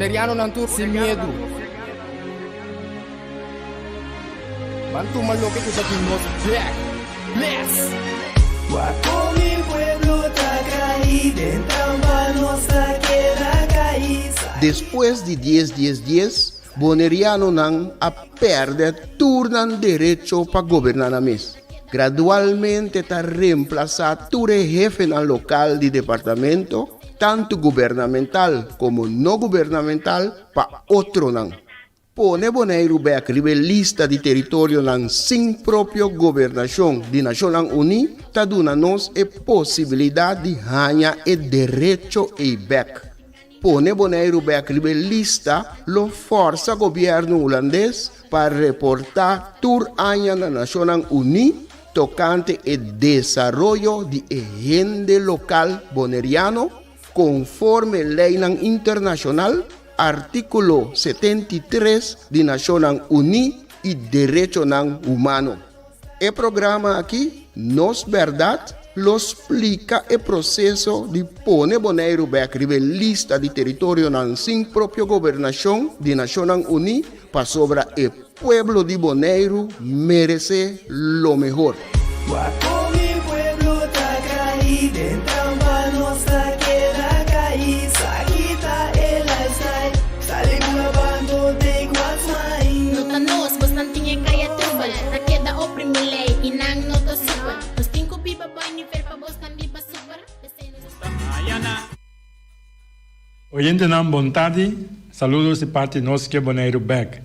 Boneriano não tur sem medo. Bantu malo que tu tá aqui nos back. Bless. Guapo mi pueblo está caído, entrando nossa queda caída. Depois de 10, Boneriano não a perde turnan direito para governar a mês. Gradualmente está reemplazado todo jefe no local de departamento, tanto gubernamental como não gubernamental, para outro não. Pone Bonaire back lista de território não sem própria governação de Nações Unidas, está dando-nos a possibilidade de ganhar o direito e back. Pone Bonaire back lista lo força governo holandês para reportar tour año na Nações Unidas tocante o desenvolvimento de agenda local boneriano conforme lei internacional, artículo 73 de Nações Unidas e direito humano. O programa aqui, Nos Verdade, lo explica o processo de pôr Bonaire back lista de território sem própria governação de Nações Unidas para sobre o pueblo de Bonaire merece lo mejor. Guapo mi pueblo está caído, entrando nossa queda caída. Quita el lifestyle, sale grabando de Guasmai. Nota nos, bastante tinha kaya tribal. Na queda oprime lei, inang nota super. Nos tinko pipa boy ni fer pa bostan bipa super. Oyente nam bom tarde, saludos de parte nossa que Bonaire back.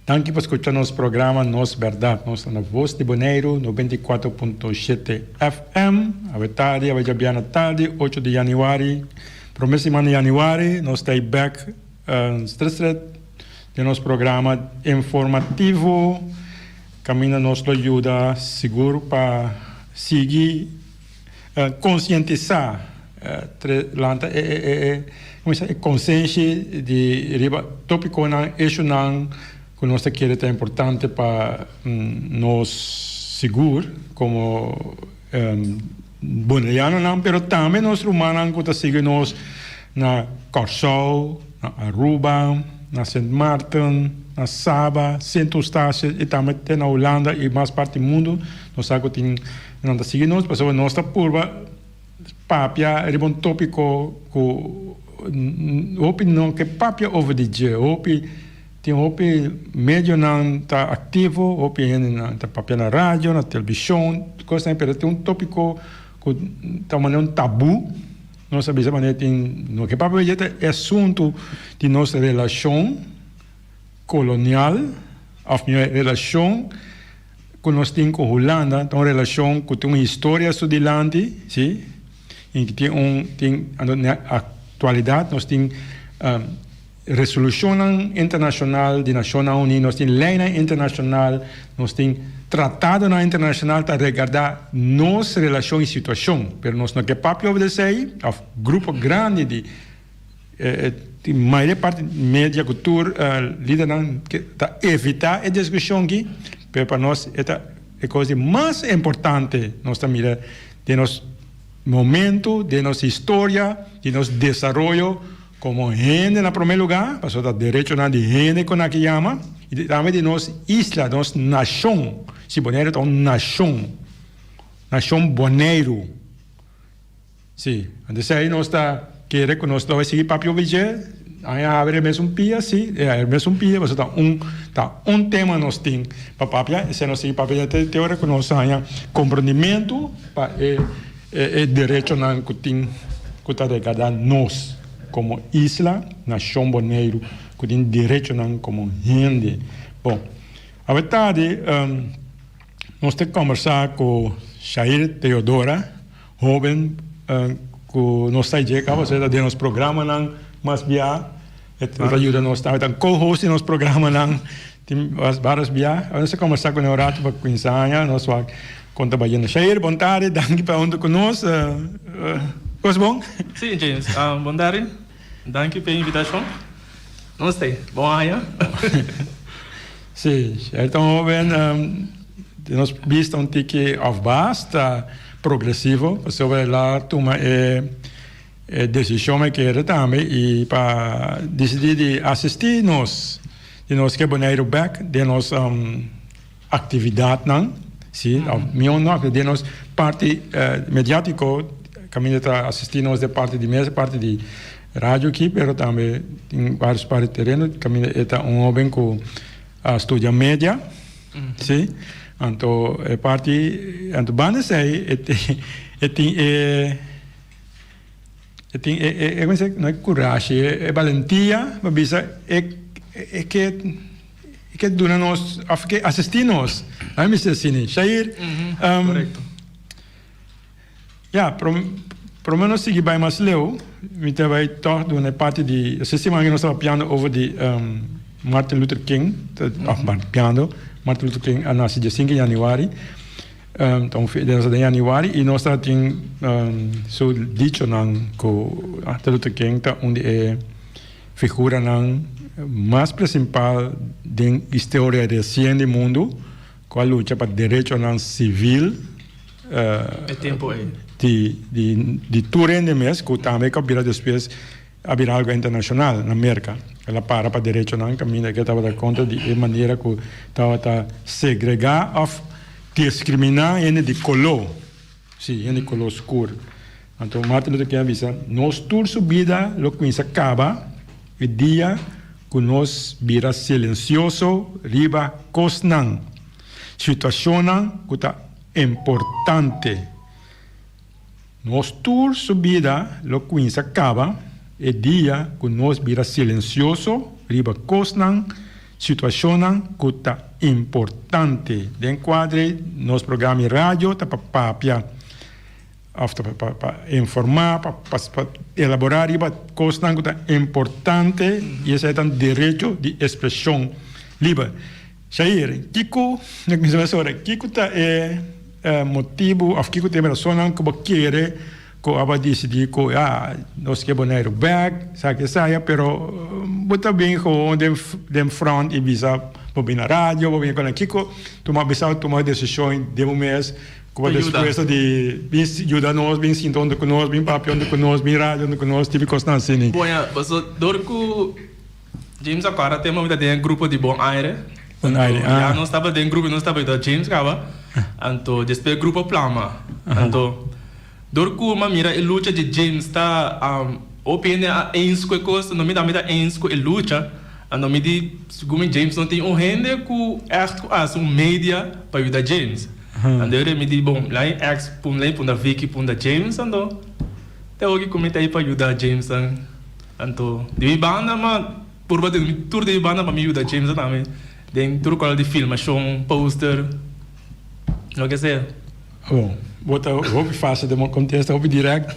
Danke por escutar nosso programa Nos Verdade. Nós estamos na Voz de Bonaire, 94.7 FM. A tarde, a Jabiana tarde, 8 de janeiro. Próxima semana de janeiro, nós estamos back de nosso programa informativo. Caminho nos ajuda seguro para seguir, conscientizar, consciência de tópico não eixo não que nós queremos é importante para nós seguros como boneriano não, mas também nós humanos que seguem nós na Curaçao, na Aruba, na Sint Maarten, na Saba, Sint Eustatius e também na Holanda e mais parte do mundo. Nós sabemos que não está seguindo nós, mas nós está por papia é um tópico que opinião que papia over the dia, tem médio não está ativo, não está papia na rádio, na televisão, coisa assim, mas tem tópico que está um tabu. Nós sabemos que tem no que papia é assunto de nossa relação colonial, a relação que nós temos com a Holanda, uma relação que tem uma história estudante, sim, em que tem na atualidade nós temos resolução internacional de Nações Unidas, nós temos lei internacional, nós temos tratado internacional para regardar nossa relação e situação, mas nós não queremos obedecer a grupo grande de maioria parte média cultura líder para evitar a discussão aqui, mas para nós é a coisa mais importante nós estamos de nosso momento, de nossa história, de nosso desenvolvimento como gente na primeiro lugar, para o direito de gente com a que chama, e também de nossa isla, de nossa nação. Se Bonaire é uma nação Bonaire. Sim, então aí nós está querendo que nós vai seguir papel vigé, aí abre mesmo pia, sim, é mesmo pia, mas tá um tema nós tem para papel, se nós seguir papel teoria que nós tenha compreendimento para direito na que tem que está regado nós como isla, nação Bonaire, que tem direito na como gente. Bom, a verdade, nós temos que conversar com Shair Teodora, jovem, que nós está chegando, você está dentro do programa, mas via, ajuda nós, está co-host no programa, tem várias via, nós conversar com o Neurato para conhecer, nós vamos contar bem. Shair, boa tarde, danke para onde conosco. Coisa bom? Sim, James. Boa tarde. Danke pela invitação. Não sei. Bom dia. Sim, então, nós vimos que a base está progressivo, você vai lá, toma decisão que era também e para decidir de assistir nós que boneiro back de nós atividade não sim meu não de nós parte mediático caminho para assistir nós de parte de mesa parte de rádio aqui pero também em vários partes terreno caminho está homem com estúdio média sim então parte então banda sei não é coragem, é valentia, mas é que dura nós, assistir nós, a mim se assim, Shair, correto. Pelo menos seguir bem mais leu, me vai tocar na parte de, assistir mais que nós estava piano over de Martin Luther King, piano, Martin Luther King, nasceu dia 5 de janeiro. Então, de januari e nós temos so dicho que Martin Luther King é onde figura mais principal da história recente do mundo, com a luta para direito civil tempo de tudo mês, que também que vira depois abrir algo internacional na América. Ela para direito caminho que estava da conta de maneira que estava segregar discriminar ele de color, sim, ele de color escuro. Então, Martin Luther King avisa, nós toda subida, lo que se acaba, o dia que nós vira silencioso, riba cosnan, situação que está importante. Nós toda subida, lo que se acaba, o dia que nós vira silencioso, riba cosnan, situação que está importante. De enquadre, nosso programa de rádio está para informar, para elaborar coisas que está importante e esse é um direito de expressão livre. Shair, Kiko está motivo, Kiko tem razão que quer que aba decidir que nós que boneiro back, sabe saia, pero bota bem com dem front e visa para vir na rádio, para vir com a Kiko, tomar decisão de mês, com depois de vir ajudar nós, vir sintonando com nós, vir papel com nós, vir rádio com nós, tipo coisa assim. Bom, mas dorco James agora tem uma vida de grupo de bom aire. Já não estava dentro grupo, não estava da James acaba, então depois grupo plama, então dorku uma mira e luta de James está opinião ens com coisa não me dá ens com e luta não me di segundo James não tem rende com echt as media para ajudar James andare me di bom lá ex pun da Vicky pun da James ando te hoje comenta aí para ajudar James então de banda mas por bater tour de banda para me ajudar James também dentro qual de filmação poster o que seja bom bota roupa fácil de contexto roupa direto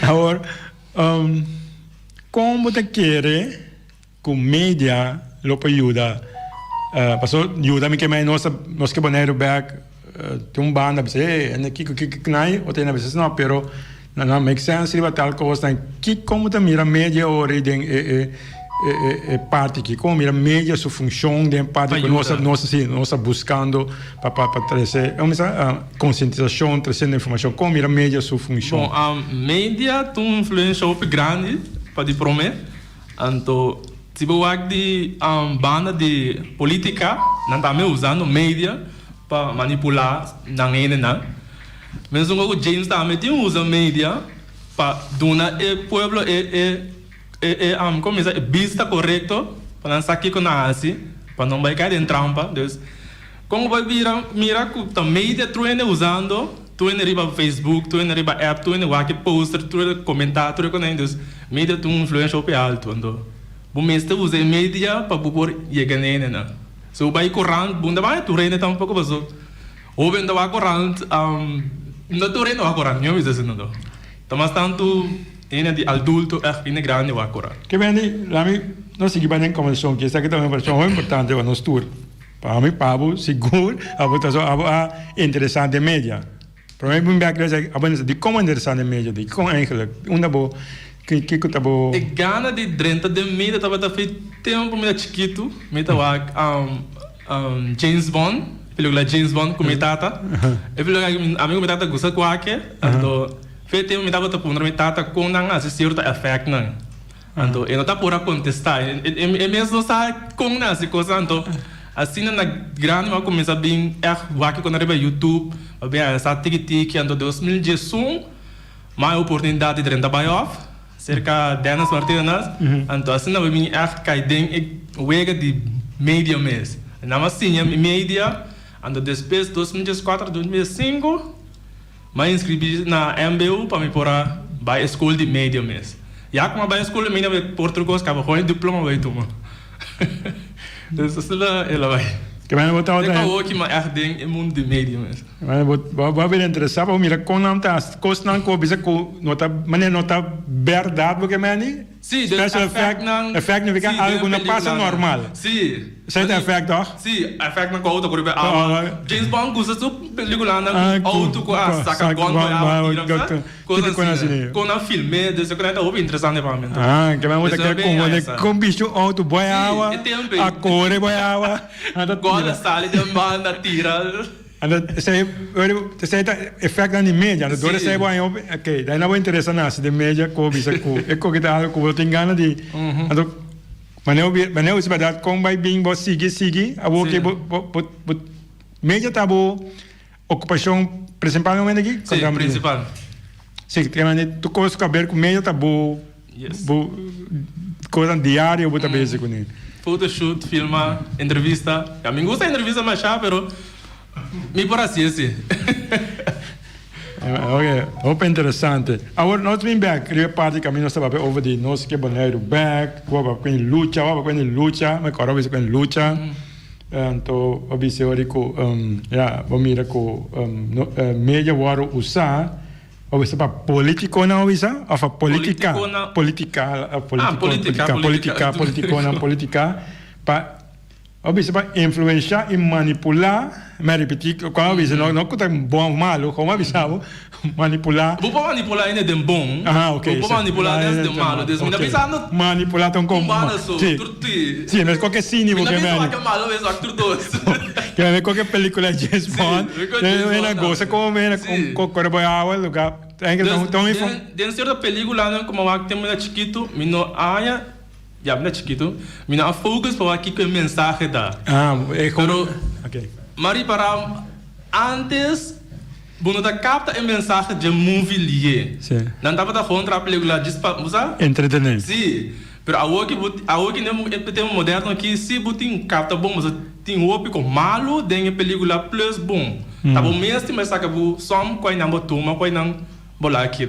agora como te quer com mídia lo para ajudar passou ajuda-me que mais nós que boneiro back tem banda você é que nai ou tem na vez não pero não make sense se tal coisa que como te mira mídia origem parte que como mira mídia sua função de parte que nós buscando para trazer uma conscientização trazendo informação como mira mídia sua função bom mídia tem influência grande para prometer então se você de banda de política não está usando mídia para manipular não mesmo que o James também usa mídia para donar o povo como é vista correto para não sair com nada para não vai cair em trampa então como vai mira que a mídia tu usando tu riba Facebook tu riba app tu vai poster tu comentar tu com então mídia tu influência op alto então o mestre usa mídia para por chegar nele não so vai correndo bunda vai tu reina tá pouco baso ou vendo vai correndo não tu reina vai correndo não é isso não mas tanto de adulto é grande o agora. Que bem, lá nós seguimos em conversação que essa que também é uma pessoa importante para nós tour. Para mim, Pablo, seguro, a votação é interessante média. Para mim, de como interessante média, de como eigenlijk, uma boa, que tá bom. E gana de drenta de mídia, tava da feito tempo meio chiquito, meio James Bond, pelo que James Bond com metata, e pelo que amigo metata gosta com aquele, então Feito me tava tapando me tata com não assistir o efeito não. Então eu não tá por contestar. É mesmo sabe com não se coisa então. Assim na grande uma começa bem que quando arriba YouTube, bem essa tic ando 2011, mais oportunidade de trabalhar cerca de 10 Martinas. Então assim na bem cai dentro wega de média mês. Na assim média ando depois 2004 2005 mas inscrevi na MBU para me pôr para escola de média mês. Já como para escola de média português acaba com diploma vai tomar. Então ela vai. Que vai botar outra. É que mais ardem é mundo de média mesmo. Vai ver interessante, para mira com não tá, coisa não co bisa co nota, mané nota verdade porque mani. Sim, special effect não fica algo não passa normal. Sim. Sai da effect doch. Sim, effect não co outra coisa. James Bond usa tu película na auto com a saca gon coisa assim. Com a filme, desse conecta o interessante para mim. Ah, que vai botar com bicho auto boiava, a cor boiava. Gola sale de banda tira. Sei effect na mídia, a dor sei bom, ok, daí não vai interessar nada de mídia com bisa com, é que tá algo que eu tenho gana de, mas eu se verdade como vai bem vou seguir, a vou que mídia tá boa, ocupação principalmente aqui, sim, principal. Sim, que mas tu coisa caber com mídia tá boa, coisa diária, vou tá bem com ele. Photoshoot, filma, entrevista. A mim gosta de entrevista mais chata, pero me parece assim. Ok, opa interessante. Agora nós vem back, queria parte que a mim nós estava over de nós que boneiro back, vou para luta, mas agora vai com luta. Então, observe que vamos mirar que media waro usar, observe para político não usa, ou para política para observe influenciar e manipular, mas repetir qual observe não que tá bom ou malo, como observe manipular. Vou manipular ainda de bom. Ok. Vou manipular desde de malo, desde me pensando. Manipular tão como. Sim, mas qualquer cine porque mesmo. Que malo mesmo actor dois. Que é qualquer película de James Bond. É na gosta como é com corboiava lugar. Dentro certa película como a que tem muito chiquito, mino aya já muito chiquito, mina focus para aqui que mensagem dá. É como. Ok. Mari para antes Buno da capta a mensagem de movie lié. Sim. Não dava da contra a película diz para usar? Entretener. Sim. Pero a que não tem moderno aqui se botin capta bom, mas tem outro com malo tem a película plus bom. Tá bom mesmo, mas saca bu som coi não botuma, coi não bolar aqui.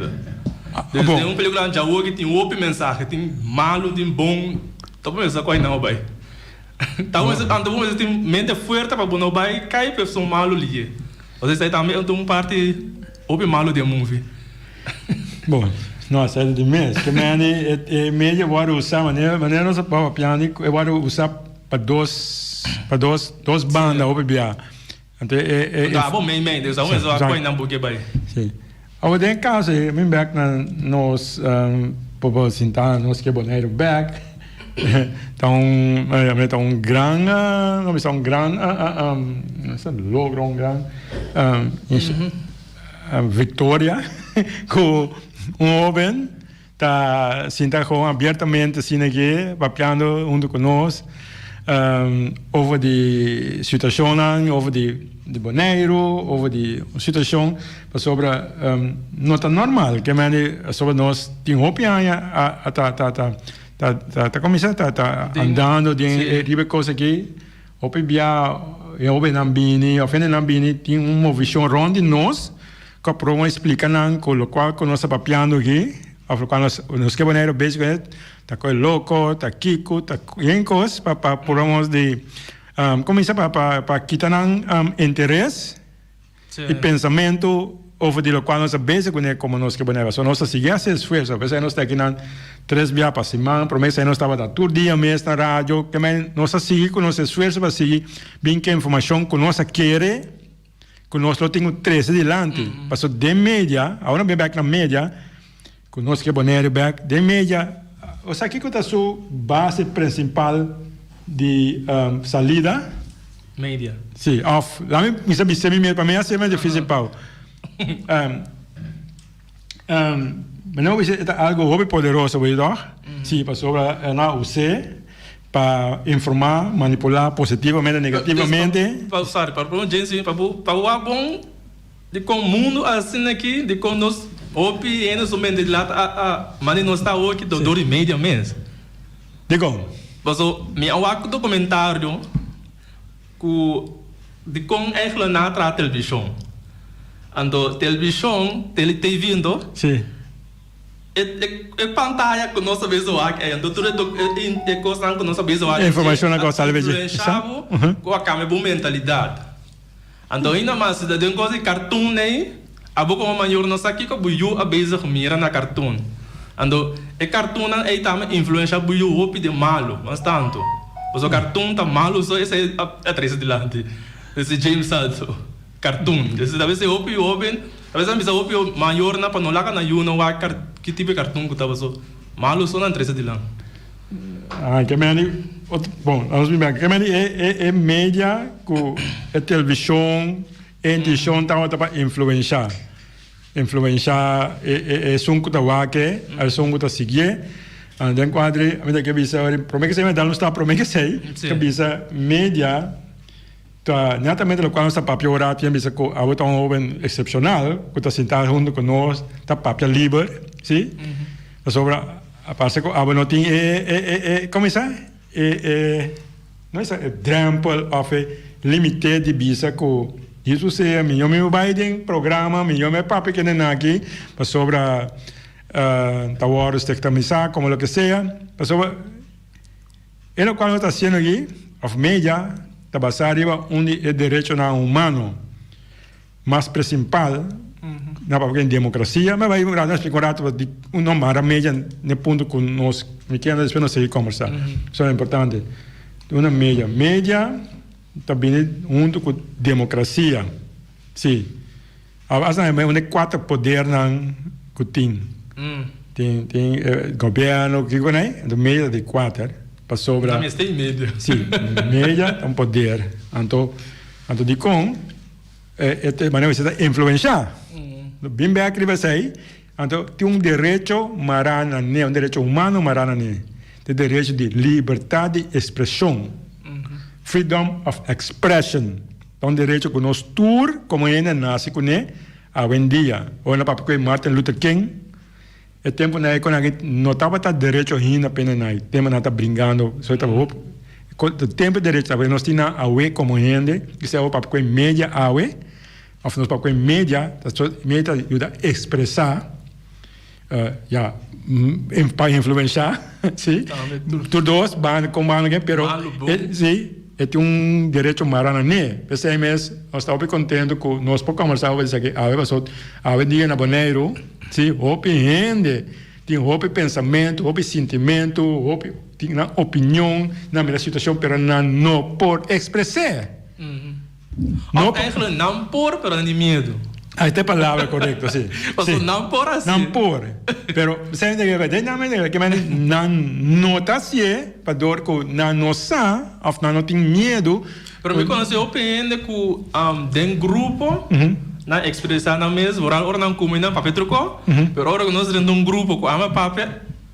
Tem uma película já que tem outro mensagem, tem malo, tem bom. Tá bom mesmo, coi não vai. Tá bom mesmo, tem mente forte para bom não vai, cai pessoa malo lié. Você aí também tem parte ouve malo de movie. Bom, nossa, é de mês. Que é meio eu vou usar maneira nossa para piano, eu vou usar para duas bandas ouve bia. Então tá bom, meio, Deus, vamos só coi não porque vai. Sim. Agora tem caso, me back na nos povo sentar nos que boneiro back. Então, grande, não é um grande, logro um grande vitória com jovem tá senta com abertamente assim aqui, papiando junto conosco, over de situação, over de boneiro, over de situação sobre não tá normal, que é sobre nós tem opinião tá começando tá andando de ribe coisa aqui ope bia eu nambini ofende nambini tem uma visão ronde nós que promo explica não com o qual nós papiando aqui quando nós que boneiro basicamente tá com louco tá kiko tá encos para promo de começar para quitar interesse e pensamento over de lo qual nós base como nós que boneiro só nós seguir esse esforço a vezes nós tá aqui na 3 dias para semana, promessa nós estava da todo dia mesmo na rádio, que nós seguimos com nosso esforço para seguir bem que a informação que nós queremos, que nós não temos 13 adiante, passou de média, agora bem back na média, que nós que boneiro back de média, o aqui que está sua base principal de salida, média. Sim, off. Lá me sabe para mim é difícil pau. Mas não é algo muito poderoso, ¿verdad? Sí, para sobre na UC, para informar, manipular positivamente, negativamente. Para o gente, para o bom de como o mundo assim aqui, de como nós opinamos somente de lá, mas nós está aqui do 2,5 mês. De como? Mas meu documentário de como é que na televisão. Ando televisão, TV vindo. Sim. É pantalla que nós visual é ando tudo é coisa que nós visual. Informação na coisa ali com a câmera boa mentalidade. Ando ainda mais se de coisa cartoon né, a boca uma maior nós aqui que buiu a base mira na cartoon. Ando é cartoon é também influência buiu hopi de malo, mas tanto. O cartoon tá malo só esse é atrás de lá. Esse James Salto. Cartoon. Esse deve ser hopi open. Talvez a missa hopi maior na panolaca na you não vai que tipo de cartoon que tava só malo só na atrás de lá. Que meni, bom, vamos ver que meni é mídia com a televisão, a edição para influenciar é som que tá wake, é som que tá seguir. Dan quadri, a mim que bisa, promete que se me dá não está promete que sei, que bisa mídia tá netamente lo qual está papel ora tem bisa com a outra jovem excepcional, que tá sentado junto com nós, tá papel livre, sim? Sobre a parte que a não tem como isso não é example of limited de bisa com isso se meu Biden programa meu papo que nem aqui sobre tawaros tectamizar como lo que sea sobre lo cual está haciendo aquí of media está basado arriba onde é direito humano mais principal na porque em democracia mas vai dar explicar de uma mara média no ponto que nós me queremos depois não sei conversar isso é importante uma média também junto com democracia sim as é uma quatro poder não que tem governo que né do meio de quatro para sobre também tem medo sim média um poder então de com maneira você influenciar bem bem que vai sair então tem direito marana né direito humano marana né tem direito de liberdade de expressão freedom of expression então direito que nós tour como ainda nasce com né a dia ou na papai Martin Luther King é tempo na quando a gente notava tá direito ainda apenas na tema não tá brincando só estava o tempo direito sabe nós tinha a we como gente que se é o papai média a we of nós papai média média ajuda a expressar para influenciar sim todos vão como alguém pero sim é direito marana né pensei mesmo nós estamos contente com nós por conversar hoje aqui a dia na Bonaire sim opinião tem pensamento sentimento tem opinião na minha situação pero não por expressar não eigenlijk não por pero nem medo esta é a palavra correta sim não por assim não por pero você entende que não está assim para dor que não sabe ou não tem medo pero me conhece opinião com den grupo na expressar na mesa oral não combina papel truco pero ora nós temos grupo com ama papel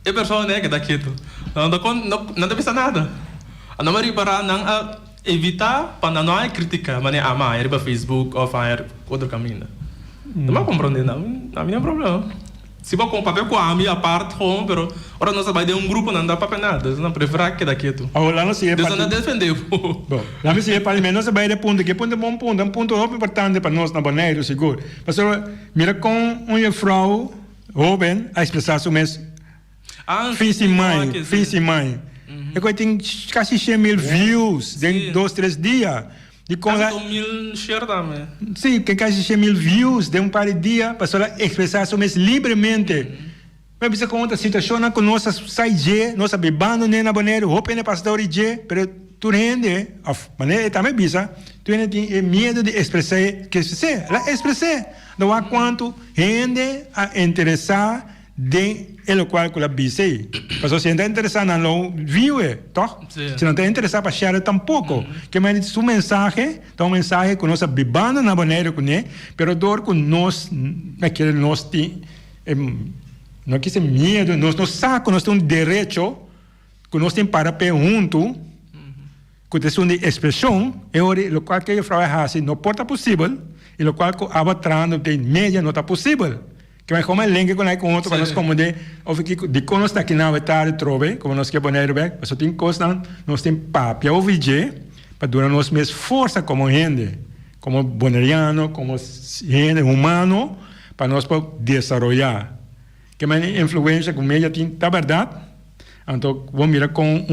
é pessoa né que dá quieto não deve pensar nada não vai para não evitar para não criticar mas ama é para Facebook ou para outro caminho não vai compreender não é problema se vou com papel com a minha parte home pero ora nós vai de grupo não dá papel nada não prefere que dá quieto lá não se é para defender bom lá não se é para mim não se vai de ponto que ponto bom ponto ponto muito importante para nós na Bonaire seguro mas mira com uma vrouw jovem a expressar seu mês fiz e mãe eu tenho quase 100.000 views em 2-3 dias de como lá 1.000 share também sim que quase 100.000 views de par de dia para só expressar seu mês livremente mas bisa com outra situação na com nossa saída nossa bebando né na Bonaire roupa né pastor de pero tu rende maneira também bisa tu ainda tem medo de expressar que se lá expressar não há quanto rende a interessar de el qual que la bise mas se não interessado não viu toh se não está interessado para share tampouco que mais su mensagem então mensagem que nós bebando na Bonaire com né pero dor com nós naquele nós tem não quis medo, nós sabemos nós temos direito, que nós temos para perguntar, que é uma expressão, o qual que eu falo assim, não pode possível, e o qual que abatrando de média não está possível. Que vai como link com outro, para nós como de quando nós aqui na vetária trove, como nós queremos ir bem, mas tem coisas nós temos papel ou vídeo para durar nós mais força como gente, como boneriano, como gente humano, para nós desenvolver. Que a influência com média tem, tá verdade? Então, vamos mirar com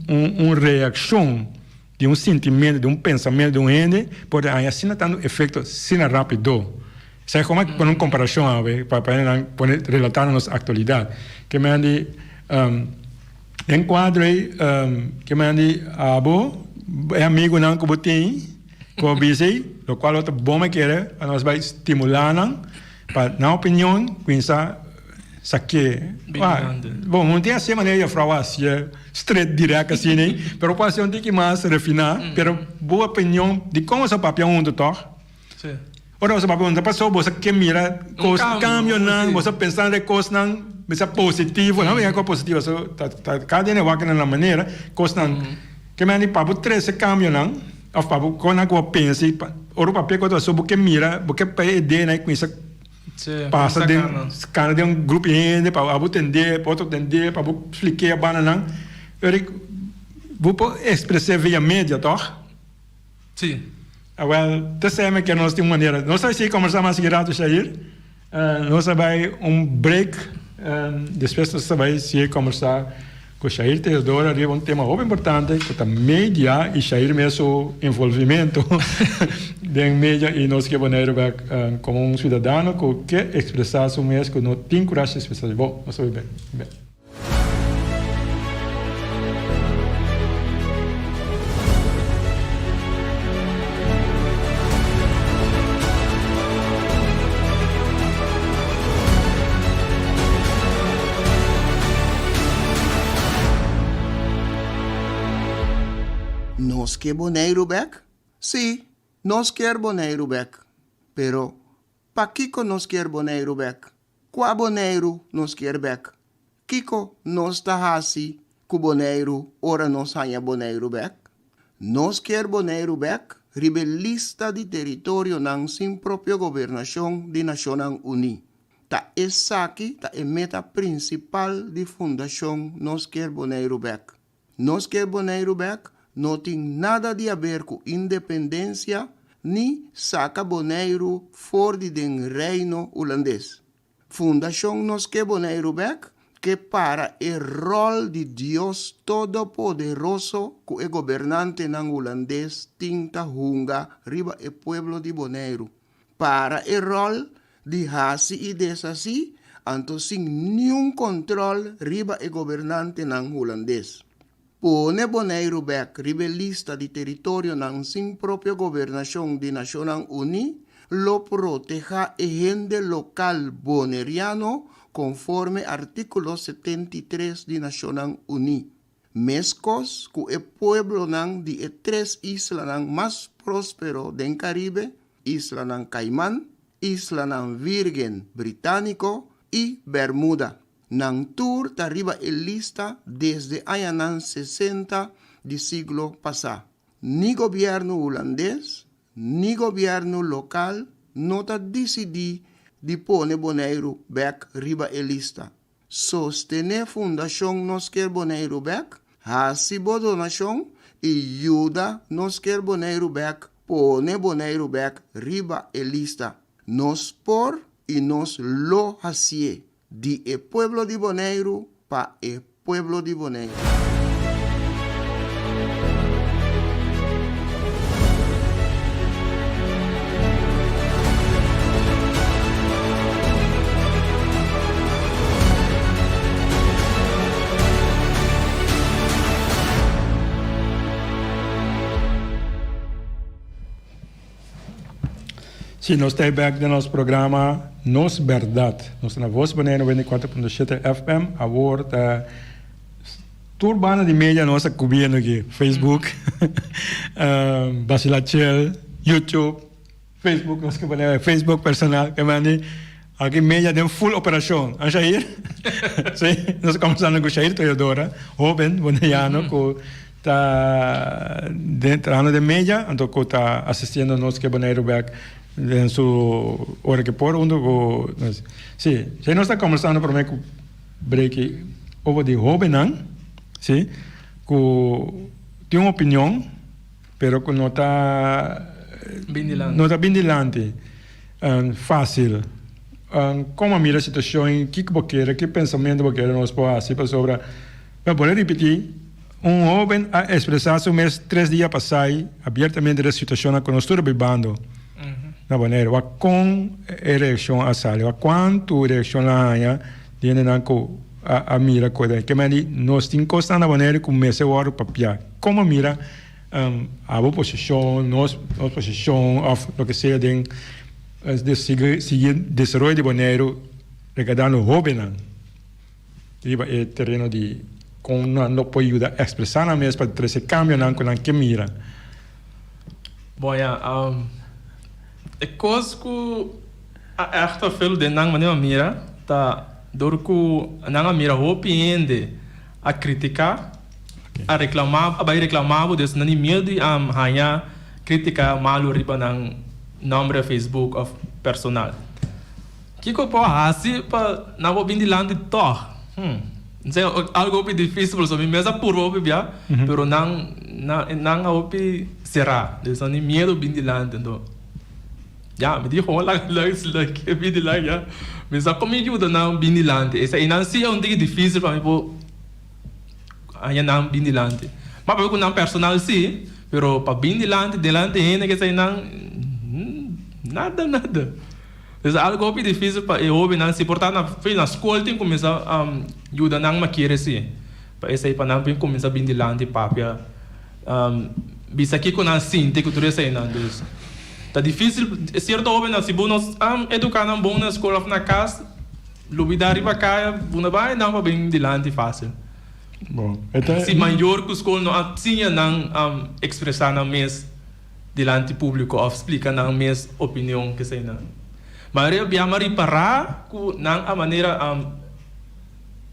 uma reação de sentimento, de pensamento de gente, pode assim não tendo efeito assim rápido. Isso é como uma comparação, para relatar a nossa atualidade. Que me andi, enquadrei, que me andi, é amigo não que eu tenho, que eu visei, o qual é bom que quer, nós vai estimular, para na opinião, pensar, saque. Bom, não tem assim maneira de falar assim, straight direto assim, né? Pero pode ser um pouco mais refinar, pero boa opinião de como esse papel é doutor. Sim. Ora, você vai perguntar, pessoa, você quer mirar coisas, cambio, não, você pensar em coisas, não, você positivo, não é coisa positiva, cada um vai na maneira, coisas, não, que me para o três cambio, não, ou para o quando eu penso, ora, o papel que eu sou, porque mira, porque para ideia, né, com isso, passa de grupo de gente, para eu entender, para outro entender, para eu explicar a banana, vou expressar via mídia, tá? Sim. Well, dat zijn we nós temos maneira. Nós vamos conversar mais seguido, Jair. Nós vamos break. Depois nós vamos conversar com Jair Teodoro. Arriba um tema muito importante, que a mídia e Jair mesmo envolvimento da mídia e nós que vamos como cidadão que quer expressar seu mesmo, que não tem coragem de expressar. Bom, nós vamos bem. ¿Nos quer boneiro back? Sí, nos quer boneiro back. Pero, pa Kiko nos quer boneiro back? Qua boneiro nos quer back? Kiko nos ta hasi ku boneiro ora nos hanya boneiro back? Nos quer boneiro back? Rebelista de território nang sin propio gobernação de Naciones Unidas. Ta esaki ta meta principal de fundação nos quer boneiro back. Nos quer boneiro back? Não tem nada de a ver com independência, nem saca boneiro fora do reino holandês. Fundação Nos quer boneiro back, que para o rol de Deus Todo-Poderoso, que é governante não holandês, tinta hunga, riba o pueblo de boneiro. Para o rol de hasi e desasi, anto sem nenhum controle, riba o governante não holandês. Pone boneiro back, rebelista de território não sem própria governação de Naciones Unidas, lo proteja e gente local boneriano conforme artículo 73 de Naciones Unidas. Mescos que o pueblo de três islas mais próspero do Caribe, Isla Caimán, Isla Virgen Británico e Bermuda. Nang tour arriba en lista desde años 60 del siglo pasado. Ni gobierno holandés, ni gobierno local no ta decidí de poner boneiro back riba en lista. Sostener fundación Nos quer boneiro back, hasibo donación y ayuda Nos quer boneiro back, pone boneiro back riba en lista. Nos por y nos lo hacie. De el pueblo de Boneiro para el pueblo de Boneiro. Sim, nós estamos aqui no nosso programa Nos Verdade. Nós estamos na Voz Boneiro 94.7 FM, a volta turbana de mídia nossa cobrindo aqui, Facebook, Basilachel, YouTube, Facebook, nosso Facebook personal, que manda Aqui meia de full operação. Ang Shahir? Sim, nós começamos com Shahir Teodora, jovem, bonaiano, que está dentro de meia, então que está assistindo nós que bonairo back em sua hora que por sim, já nós está conversando por mim com break over de jovem, sim, que tem uma opinião, pero que não está bindilante, fácil. Como mira a situação, que boqueira, que pensamento boqueira nós podemos fazer sobre. Mas vou repetir, jovem a expressar seu mês 3 dias passai abertamente da situação que nós estamos vivendo. Na maneira, com ereção a sala, quanto ereção lá há, tem a mira coisa, que nós temos que estar na maneira como mês é o hora papia. Como mira a oposição, nossa posição, o que seja de seguir desenvolvimento de boneiro, regadando jovem, é terreno de com não pode ajudar a expressar na mesa para trazer cambio não com que mira. Boia, é coisa que a arte felo de não maneira mira, tá dor que não mira opinião a criticar, a reclamar, a reclamar, desse não medo de hanha criticar malo riba nang nome Facebook of personal. Kiko po hasi pa na bo bindilante to. Não sei, algo difícil para mim, mas a puro bia, pero não opi será, desse nem medo bindilante então. Já, me dijo lá que bindilante já. Mas a comigo ajuda não bindilante. Essa inansia é um dia difícil para mim po aí não bindilante. Mas para não personal sim, pero para bindilante delante ainda que sai não nada. É algo bem difícil para eu não se portar na escola tem que começar a ajudar não me querer assim. Para esse aí para não bem começar bindilante papia. Bisa aqui com assim tem que tudo isso aí não Deus. Tá difícil certo homem não se bom nós educar não bom na escola na casa, lubidar riba caia, bom vai não para bindilante fácil. Bom, se maior que a escola não tinha não expressar na mesa delante público ou explicar na mesa opinião que sei não. Mas eu biama reparar que não a maneira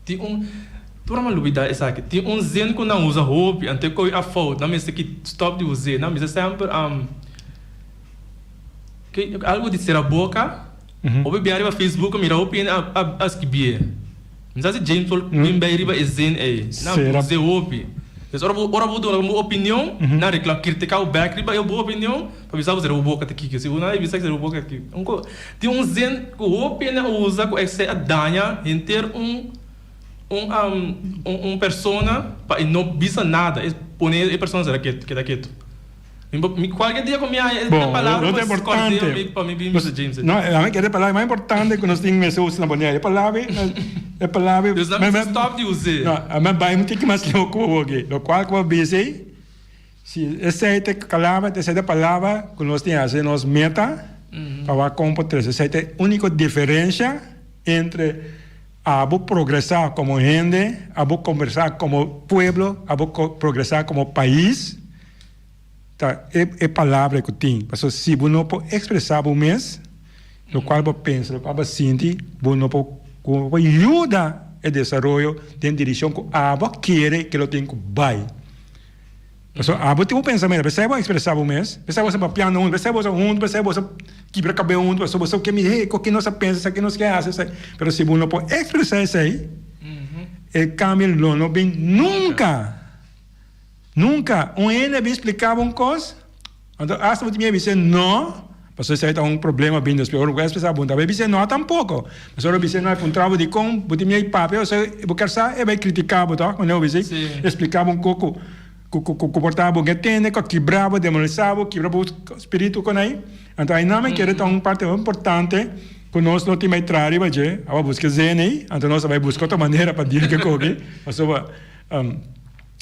tem por uma lubida essa aqui tem zen que não usa roupa ante que a foto não mesa que stop de usar não mesa sempre que algo de ser a boca ou biara no Facebook mira opinião as que bia. Mas assim, James bem bem riba é zen aí. Não, você ouve. Mas ora vou dar uma opinião, não reclama, criticar o back riba é boa opinião, para visar você o boca aqui que se não é visar que o boca aqui. Tem zen que o opinião usa que é a danha em ter persona para não bisa nada, poner a persona será que quieto. Qualquer dia com minha palavra é importante para mim James. Não, a minha palavra mais importante que nós temos que usar na boneira. É palavra. Deus não stop de usar. Não, a minha vai muito que mais louco aqui. O qual que eu disse, se essa é a palavra que nós temos, nós meta para comportar. Essa é a única diferença entre a progressar como gente, a conversar como pueblo, a progressar como país. É palavra que eu tenho. Porque se você não pode expressar o mês, no qual você pensa, no qual você sente, você não pode ajudar o desenvolvimento em direção que você quer que ele tenha que vai. Porque você tem um pensamento, você vai expressar o mês, você vai piano, você vai quebrar cabelo, você quer me dizer o que nós pensamos, o que nós queremos fazer. Mas se você não pode expressar isso aí, o caminho não vem nunca. Nunca. Ele me explicava uma coisa, então, hasta que me disse não, porque isso é um problema bem dos piores, eu expressava muito, eu disse não tampouco. Mas eu disse não, é um trabalho de como, eu tinha papel, eu quero saber, eu criticava, quando eu disse, explicava um pouco, comportava que tem, que quebrava, demolizava, quebrava o espírito com aí. Então, aí não me quer tão parte importante, que nós não temos trabalho, mas eu busco zen aí, então nós vamos buscar outra maneira para dizer que eu aqui, mas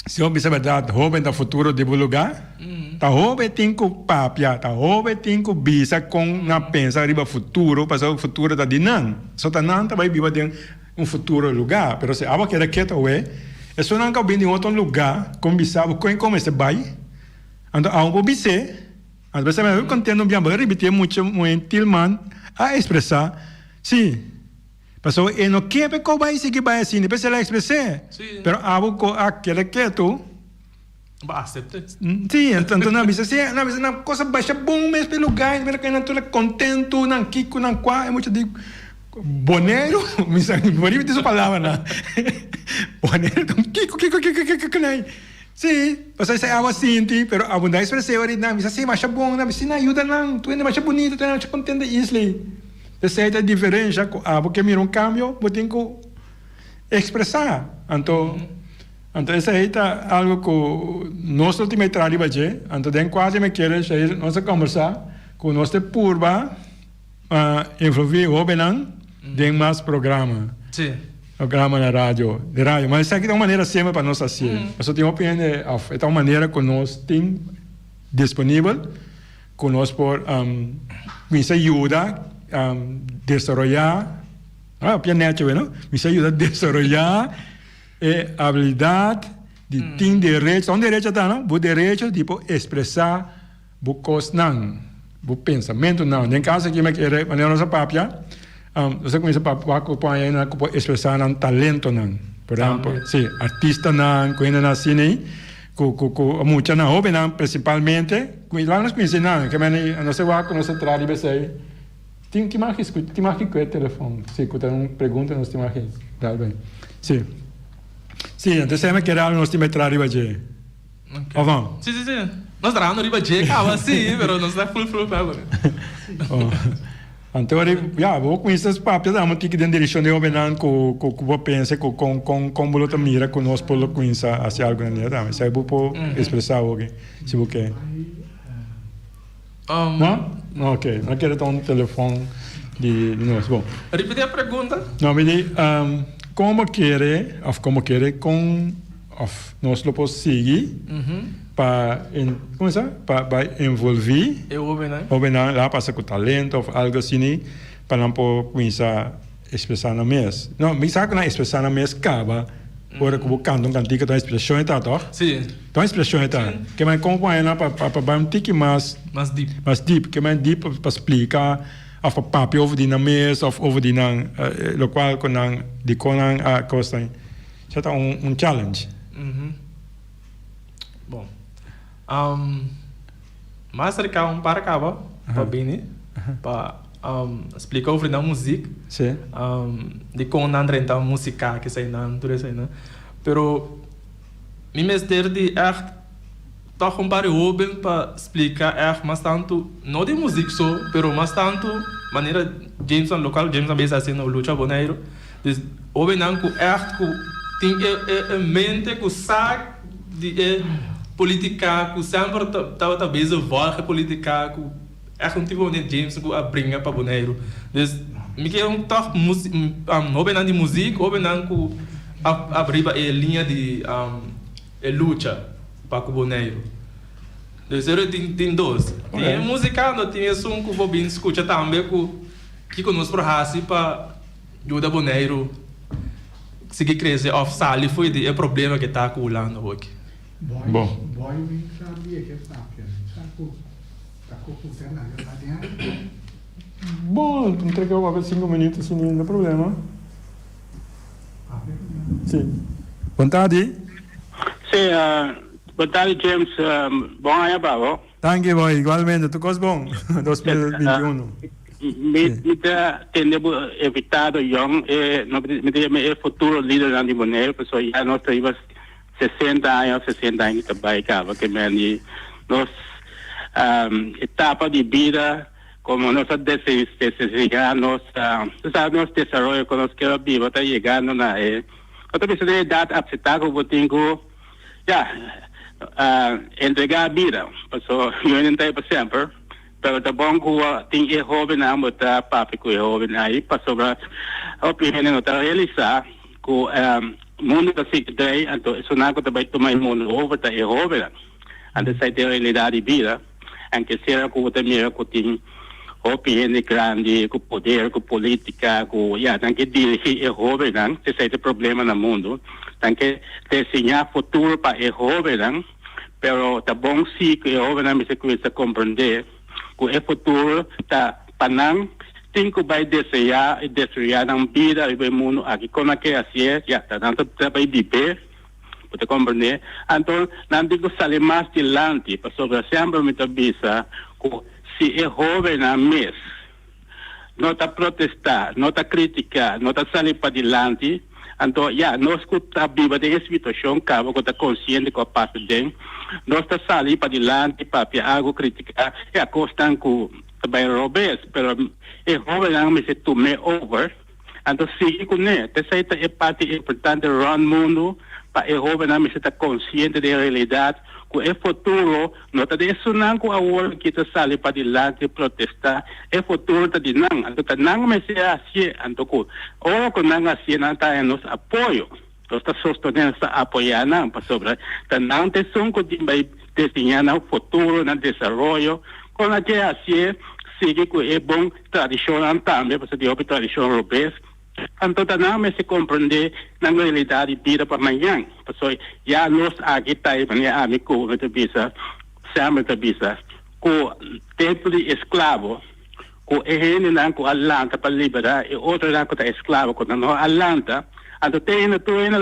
se eu pensar verdade, jovem da futuro de lugar, tá jovem tem que papia, tá jovem tem que bisa com na pensa riba futuro, para o futuro da dinan. Só tá não tá vai viver em futuro lugar, pero se aba quer quieto é só não que vem em outro lugar, com bisabo como esse vai. Então há um bise, às vezes eu contendo bem, mas repetir muito tilman a expressar Sí. Pasó en lo que pe ko vai seguir vai assim, depois ela expressé. Sí. Pero abo ko aquele que tu. Ba accepte. Sí, então na bisa se, na bisa na coisa baixa bom mesmo pelo lugar, ver que na toda contento, na kiko, na qua, é muito de boneiro, misa, bonito essa palavra lá. Boneiro, kiko, né? Sim, pasó essa água sinti, pero a bunda expressé ori na bisa se baixa bom, na bisa na ajuda não, tu ainda baixa bonito, tu ainda contente isli. Essa é a diferença, porque mira cambio, eu tenho que expressar. Então essa é algo que nós últimos trabalhamos, então tem quase me querer sair nós conversar com nós de purba, envolver o Benan, tem mais programa. Sim. Programa na rádio, de rádio, mas isso aqui é uma maneira sempre para nós fazer. Mas eu tenho uma opinião é uma maneira que nós temos disponível, que nós por isso ajuda desarrollar, pianete, ¿no? Me ayuda a desarrollar habilidad de ter direito, direito tá, não? O direito de expressar o cos não, o pensamento não. Nem caso que me querer, mas nossa papia, você começa a acompanhar na expressar um talento não. Por exemplo, sim, artista não, quando nasce nem, com muita não, jovem não, principalmente, lá nós conhecemos não, que nós vamos com nosso trabalho vai tem que marcar com o telefone. Se você tem uma pergunta, nós temos que dar bem. Sim. Sim, então você me quer nós temos que trabalhar hoje. Ou vamos? Sim. Nós trabalhamos riba de cava, sim, mas nós está full agora. Então, vou com essas papéis, vamos ter que dar direção de obenan com o pensa, com o que mira, com nós por com isso, assim algo na linha, mas aí vou expressar algo, se você quer. Não? Ok, não quero dar um telefone de nós. Bom. Repetir a pergunta? Não, me diz, como querer, com nós lo podemos seguir para envolver o Benan lá passa com talento ou algo assim, para não começar a expressar na mesa. Não, me sabe que na expressar na mesa acaba. Ora que o canto um cantiga da expressão está, tá? Sim. Então a expressão está. Que mais acompanha para um tique mais deep, que mais deep para explicar a papi over die na mesa of over die na local konang di konang a costa. Isso é um challenge. Bom. Mas cerca para acaba para bem, para explicar over na música. Sim. De como não renta música que sai não, tudo isso aí, né? Pero me mestre de echt toch um paar open para explicar echt mas tanto não de música só, pero mas tanto maneira Jameson local Jameson base assim no lucha boneiro, des open não com echt com tem mente com sac de política com sempre tava base volta política com echt um tipo de Jameson com a brinca para boneiro, des me quer toch música open não de música, open não com abrir a linha de luta para o boneiro. Terceiro tem dois. Tem música, não tem som que o bobinho escuta também que conosco para raci para ajudar o boneiro seguir crescer. Off sali foi de problema que está acumulando hoje. Bom. Boy, we sabia que está com Bom, entregar uma 5 minutos sem nenhum problema. Sim. Boa tarde. Sim, boa tarde, James. Bom ano, Bravo. Thank you, boy. Igualmente, tu coisa bom. 2021. Me temos evitado o futuro líder de Boneiro, pessoal já nós temos 60 anos também, que nós etapa de vida como nossa decisão, nosso desenvolvimento que nós queremos viver, está chegando na outra pessoa de idade aceitar que eu tenho entregar a vida, pessoal, eu não tenho sempre, mas tá bom que tem jovem não, mas tá papi que jovem aí, passou para a opinião não tá realizar que o mundo da cidade, então isso não que também tomar mundo over tá jovem, então sai de realidade de vida, anche será que o também que tem opinião grande, com poder, com política, com tanto dirigir o jovem, esse é o problema no mundo, tanto desenhar futuro para o jovem, pero tá bom sim que o jovem se começa a compreender que o futuro tá panang tem que vai desenhar na vida e o mundo aqui como é que é assim, já tá não tá vai viver, pode compreender. Então, não digo sair mais adiante, para sobre sempre me tabisa, se é jovem na mês, não está protestar, não está criticar, não está sair para adiante. Então, nós que estamos vivendo dessa situação, que está consciente que passa dentro, nós estamos saindo para adiante, para algo criticar, e a costa que também roubes, mas é jovem não me se tome over, então siga com ele. Essa é parte importante do mundo, para é jovem não me se está consciente da realidade, que é futuro, não está desonando com a hora que está saindo para adiante, protestar, é futuro está de não, então não me se assim, então que ora que não assim, não está em nosso apoio. Nós estamos sustentando essa apoiar não, para sobre, não tem som que vai desenhar no futuro, no desenvolvimento, quando a gente assim, sigue que é bom tradicional também, porque de outra tradição europeia, então não me se compreender na realidade vida para amanhã, porque já nós aqui está aí, amigo, me tabisa, sempre tabisa, com tempo de escravo, com ele não com Atlanta para liberar, e outro não com escravo, com não Atlanta, então tem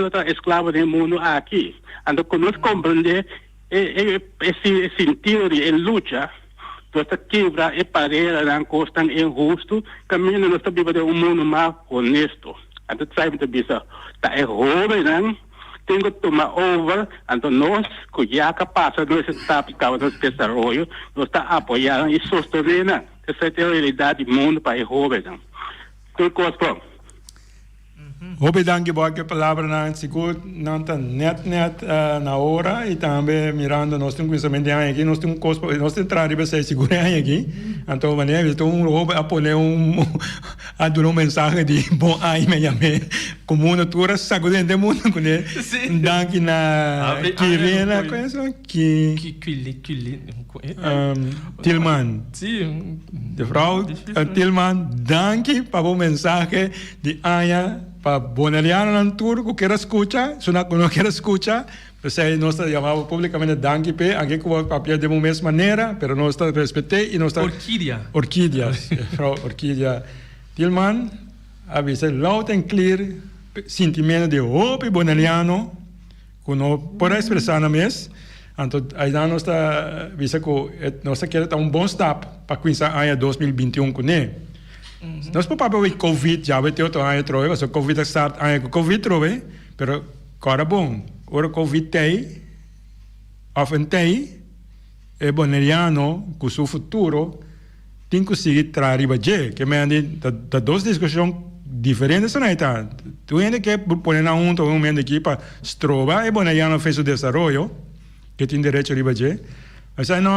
outra escravo no mundo aqui, então quando nós compreender esse sentido de luta, nossa quebra e parede não costam injusto, caminho nós estamos vivendo mundo mais honesto. Então, sabe que bisa, tá é jovem, não? Tem que tomar over, então nós, que já capaz, nós estamos aplicando nosso desenvolvimento, nós estamos apoiando e sustentando essa é a realidade do mundo para o jovem, não? Tudo coisa. Hope danke boa que palavra na seguro não tá net na hora e também mirando nós temos conhecimento aqui nós temos coisa nós temos trabalho para seguro aqui então maneira então hope apoiar a dar mensagem de bom aí me chame como natura sacudir do mundo com ele danke na Kirena conhece que Tilman sim de Frau Tilman danke para bom mensagem de Aya para boneriano nan turco que escucha, se não quer escuchar, pues aí nós chamamos publicamente danke pe, aqui com papel de uma mesma maneira, pero nós respeitei e nós Orquídea, Frau Orquídea Tilman, avisa loud and clear sentimento de hope boneriano, que não pode expressar na mês. Então, aí nós avisa que nós queremos um bom step para começar a 2021 com ele. Nós podemos ver Covid, já vai ter outro ano trove, porque Covid start ano com Covid trove, pero agora bom, agora Covid tem, é boneriano, com seu futuro, tem que seguir trabalhando, que me ande da duas discussões diferentes na tá. Tu ainda quer pôr na um momento aqui para estroba, é boneriano fez o desenvolvimento, que tem direito a ribaje. Mas aí não,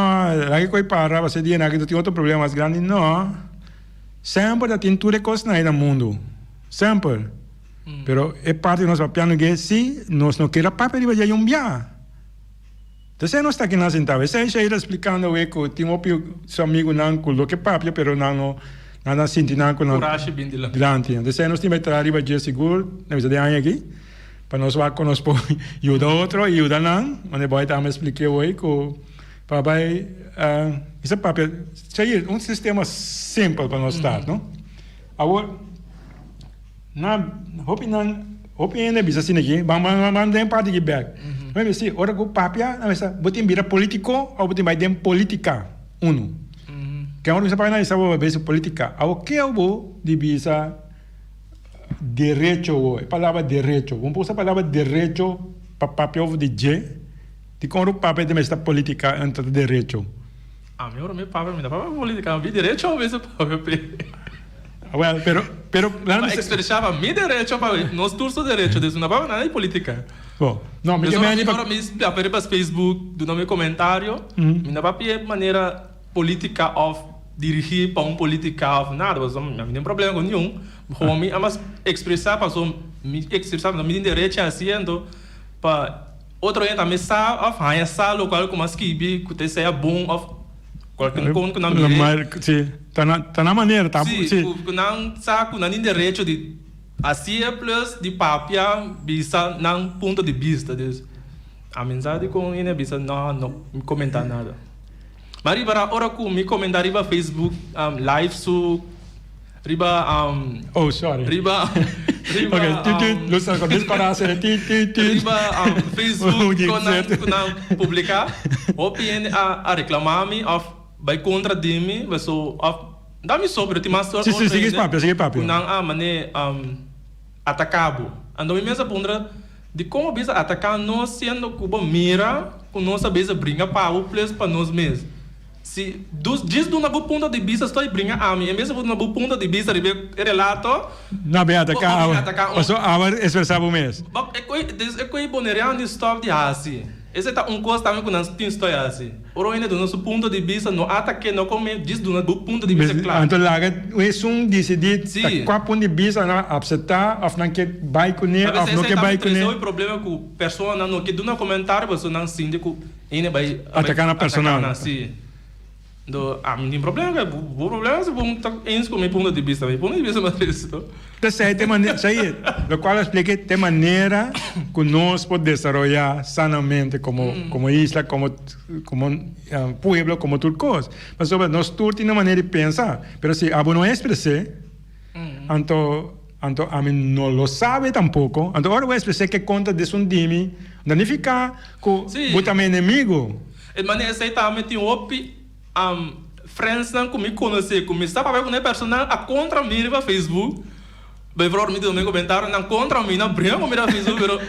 aqui coi para, você diz que tu tem outro problema mais grande, não. Sempre tem tudo coisa no mundo. Sempre. Pero é parte do nosso papel que se nós não queremos papel de fazer um viagem. Então, nós está aqui na centava. Você já está explicando que tem seu amigo não coloca papel, pero não sente não com coragem bem de lá. Então, nós temos que trabalhar de seguro, não precisa de aqui, para nós vai conosco ajudar outro, ajudar não, mas vai também explicar hoje que para esse papel, seria um sistema simples para nós estar, não? Agora, hope ainda bisa assim aqui, vamos dar parte de back. Mas se ora o papel, nós botem vira político ou botem vai dem política, que agora você vai na essa vez política. Agora que eu vou de bisa direito, a palavra direito, vamos usar a palavra direito para papel de G. De como o papel de esta política entre direito. Meu papel me dá para política, mi direito ou mesmo papel. Well, pero mas expressava mi direito para nós todos direito, desde não para nada de política. Bom, não, me agora me apare para Facebook, do nome comentário, me dá para maneira política of dirigir para política of nada, não tem problema com nenhum. Homem, mas expressar para não me direito assim, para outro ainda também sabe, essa local como as que que seja bom of qualquer coisa que não me sim, tá na maneira, tá sim, não sabe não tem direito de assim plus de papel bisa não ponto de vista disso a mensagem com ele bisa não comentar nada mas para ora com me comentar no Facebook live su riba Oh, sorry. riba Ok, lusta com descoração. riba Facebook Oh, kung publicar opinion a reclamar-me of by contra de mim, so of dá-me sobre ti mas Sim, sigue papo. kunang mane atacabo. Ando mesmo pondra de como bisa atacar nós sendo cuba mira com nossa bisa brinca para o place para nós mesmos. Se diz do na ponta de vista estou brinca a mim, mesmo na ponta de vista de relato Na bem atacar. Passou a expressava o mês. É coi bonerian de stop de assim. Esse tá coisa também com nós tem história assim. Oro ainda do nosso ponto de vista no ataque não come diz do nosso ponto de vista claro. Então lá é decidir qual ponto de vista na aceitar ou não que vai com ele ou não que vai com ele. O problema que pessoa não que do no comentário você não síndico ainda vai atacar na personal. Do não tem problema, o problema é bom tá ens com meu ponto de vista mas isso. Então tem maneira, lo qual explica tem maneira que nós podemos desenvolver sanamente como isla, como pueblo, como tudo coisa. Mas sobre nós todos temos maneira de pensar, mas se abo não expressa, então a mim não lo sabe tampoco. Então agora vou expressar que conta de um dimi, danificar que botar meu inimigo. É maneira aceitar meter opi friends não comigo conhecer como está para ver com personal a contra mim no Facebook vai ver me também comentário não contra mim não brinca comigo no Facebook pero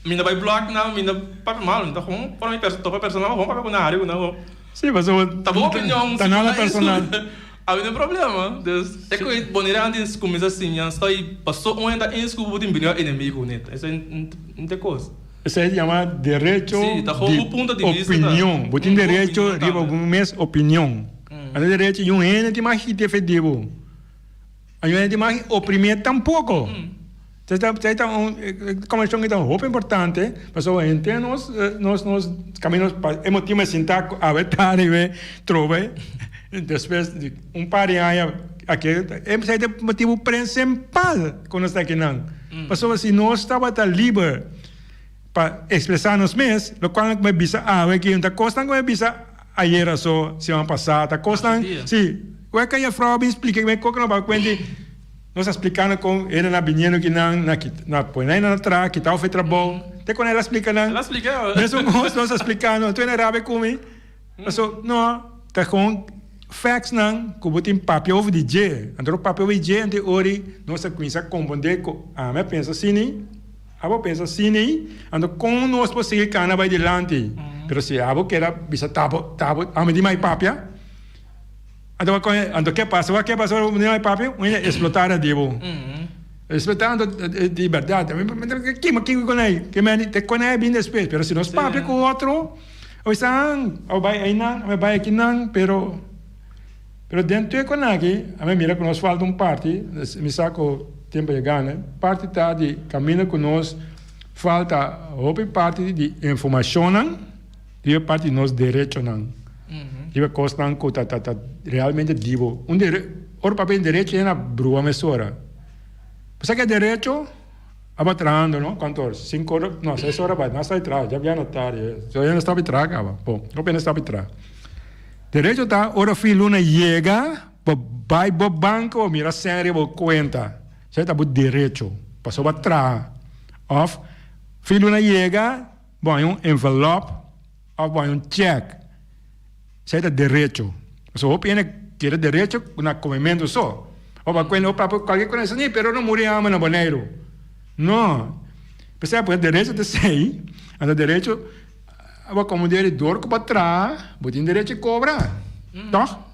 mim não vai block não mim não para mal então como para mim personal vamos para com na área não sim mas tá bom opinião tá nada personal há um problema é que bonera antes começa assim já estou passou ainda em escudo de brincar inimigo neta isso não tem coisa. Isso se chama direito de opinião. Você tem direito de alguma opinião. A direito de ente de mais efetivo. A ente de mais oprimir tampouco. Então, como é muito importante, mas o ente nos caminhos emotivos sintar a vetar e trove. Depois de par de anos aqui é motivo principal quando está aqui não. Mas se nós estava livre para expressar-nos mesmos, o qual me bisa que não costa me bisa ayer só semana passada, costa sim, o que a Frau me explica me como não vai nós explicando com ele na vinhendo que na põe na atrás que tal foi trabalho, te quando ela explica não, ela explica, mesmo nós explicando, tu não era comigo, mas não, tá com facts não, que botem papel over de J, então o papel over J ante ori nós começa a compreender que a me pensa assim abo pensa assim, ando como nós podemos seguir cana vai adiante. Pero se abo quer bisa tabo, a me di mais papia. Ando que passa, o que passa o me mais papia, o explotar a divo. Explotando de verdade. Que com aí, que me te com aí bem después, pero se nós papia com outro, o estão, o vai aí não, vai aqui não, pero dentro de com aqui, a me mira que nós falta parte, me saco tempo chegando, parte tá de caminho que nós falta outra parte de informação, e parte de nós direito não, e coisa não que tá realmente divo, o papel direito é na brua mesura, você que é direito, abatrando, não, quanto 5 horas, não, 6 horas vai, não sai atrás, já viu tarde, já não está atrás, acaba, bom, eu apenas está atrás, direito tá, hora filho não chega, vai pro banco, mira série, vou conta você está por direito, passou para trás. Of, filho não chega, põe envelope, ou põe cheque. Você está direito. Só opina que é direito na comimento só. Ou para quando qualquer coisa assim, pero não moríamos no banheiro. Não. Você pode direito de sair, anda direito, como diretor para trás, tem direito de cobrar. Então,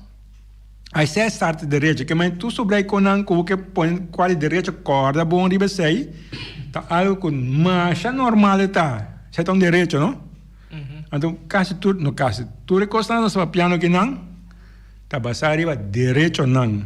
aí você start direito, que mas tu sobre aí com que põe qual direito corda bom riba sei, tá algo com marcha normal tá. Você tem direito, não? Então quase tudo recosta no seu piano que não, tá basar riba direito não.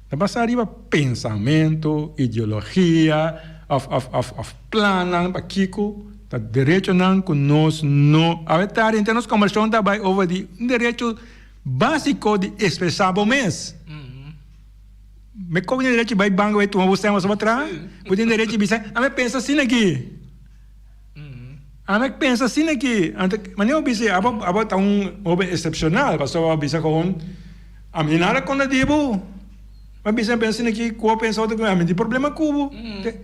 Tá basar riba pensamento, ideologia, of plano, para Kiko, tá direito não com nós não. A verdade então nós conversamos também over de direito básico de expressar o mês. Me como direito vai banco vai tomar você mas atrás, pode direito dizer, a me pensa assim aqui. A me pensa assim aqui. Mas eu pensei, abo tá excepcional, passou a bisa com a minha com a dibo. Mas bisa pensando que o pensou que o problema cubo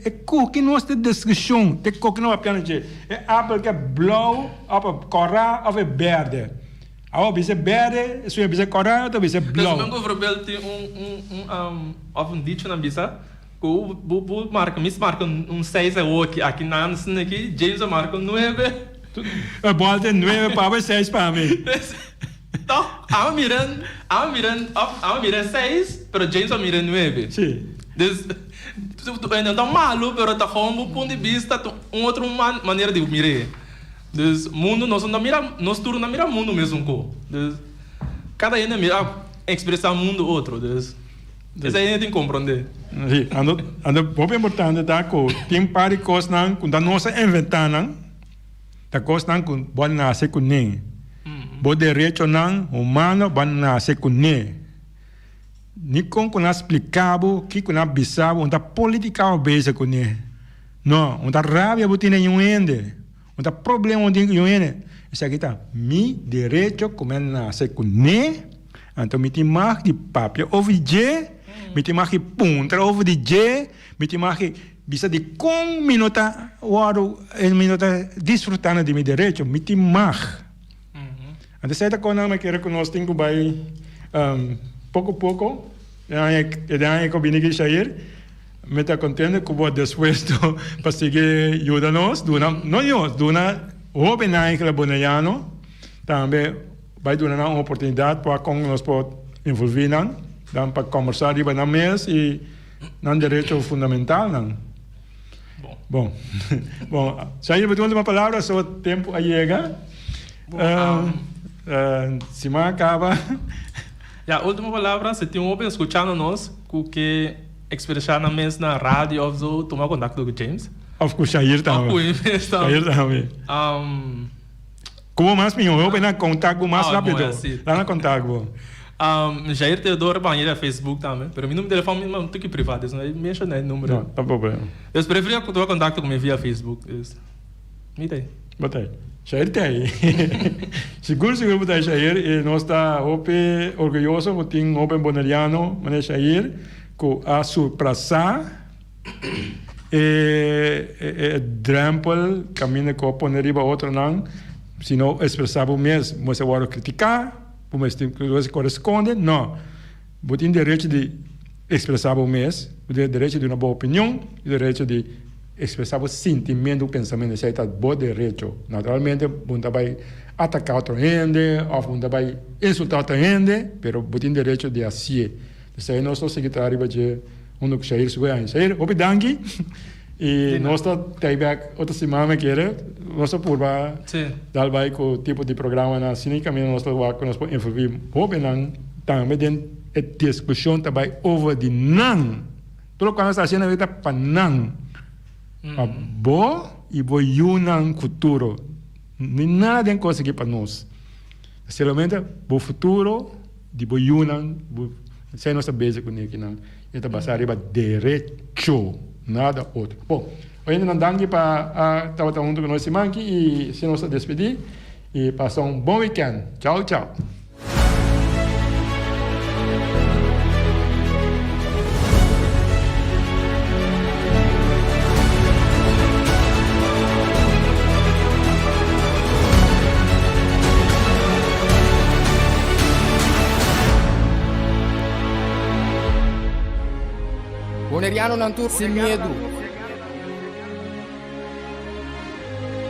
é que nós de discussão, te que não apenas de é apple que é blauw, apple cora of é verde. Ao bisa verde, isso é bisa cora, ou bisa blauw. Dus mijn voorbeeld tem of een dicho na bisa, o marca, mis marca 6 aqui na Anderson aqui, James marca 9. A bola tem 9 para 6 para mim. Então, a miran 6, pero James mira 9. Sim. Dus ainda tá maluco, pero tá como um ponto de vista, outra maneira de mirar. Dus mundo nós não mira, nós turno não mira mundo mesmo co. Dus cada um mira expressar mundo outro. Dus isso aí tem que compreender. Sim, ando muito importante tá com tem pare coisas não com da nossa inventar não. Da coisa não com bom nascer com nem. Bo direito não humano bom nascer com nem. Ni com explicável que com bisabo onda política obesa com nem. Não, onda rabia botina ende. Onda problema onde ende. Isso aqui tá mi direito como nascer com nem. Então me tem mais de papel ovide. Me tem mais de punta ovide. Me tem mais de bisa de com minuta waro minuta desfrutando de meu direito. Me tem mais. Então, se a coisa me quer que nós temos que pouco a pouco, eu combinei que sair, me está contente que vou depois para seguir ajudar-nos, não eu, dona jovem naquele bonaiano, também vai dar uma oportunidade para que nós possamos envolver, para conversar sobre na mesa e no direito fundamental. Bom, sair para a última palavra, só o tempo a chegar. Se me acaba. A última palavra, se tem um homem escutando nós, que expressar na mesa na rádio ou so, tomar contato com James. Of course, sair também. Sair também. Como mais minho, eu venho contato mais rápido. Lá na contato. Jair Teodoro banheira Facebook também. Pero meu número de telefone não tem que privado, isso não é mencionar número. Não, tá problema. Eu preferia tomar contato comigo via Facebook. Me dei. Botei. Jair tem aí. Seguro botei Jair e nós está orgulhoso que tem um open bonariano, mas Jair com a surpresa e drempel caminha com poner riba outro não, se não expressava o mesmo, mas agora criticar, mas tem que corresponde, não. Você tem direito de expressar o mesmo, você tem direito de uma boa opinião, o direito de expressar o sentimento, o pensamento, isso está bom direito. Naturalmente, você vai atacar outro gente, ou você vai insultar outro gente, mas você tem direito de assim. Isso aí, nosso secretário vai dizer, que Jair segura, Jair, obrigado. E nós também, outra semana, nós por dar vai com o tipo de programa na Cínica, nós podemos envolver também tem discussão também over de não. Tudo que nós estamos fazendo é para não. Bom e bom no futuro. Nada tem coisa aqui para nós. Sinceramente, o futuro de bom sem nossa base com ele não. Então vai ser direito, nada outro. Bom, hoje não dá para estar junto com nós semana e se nós despedir e passar bom weekend. Tchau, tchau. Boneriano não tur sem medo.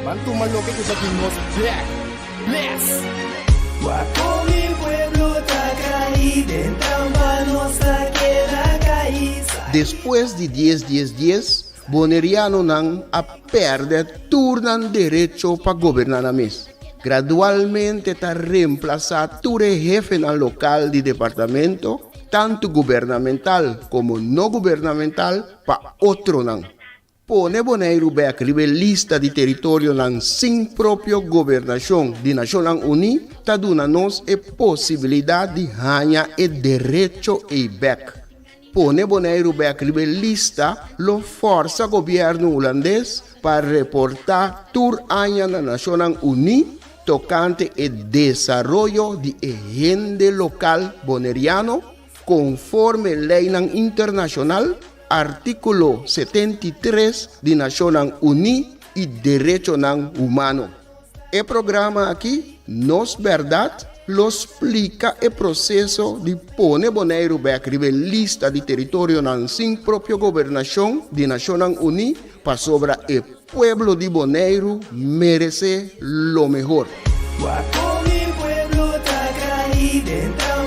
Bantu maluco que está aqui nos black. Bless. Guapo mi pueblo está caído, entramba nossa queda caída. Depois de 10, Boneriano não a perde turnan direito para governar a mesa. Gradualmente está reemplazado todo jefe no local de departamento, tanto gubernamental como não gubernamental, para outro não. Pone Bonaire back lista de território não sem própria governação de Nações Unidas, está dando-nos a possibilidade de ganhar o direito e back. Pone Bonaire back lista lo força governo holandês para reportar tour año na Nações Unidas tocante o desenvolvimento de agente local boneriano, conforme lei internacional, artículo 73 de Nações Unidas e Direito Humano. O programa aqui, Nos Verdade, lo explica o processo de pôr Bonaire back na lista de território sem própria governação de Nações Unidas para sobre o pueblo de Bonaire merece lo mejor. Guaco, mi pueblo está caído dentro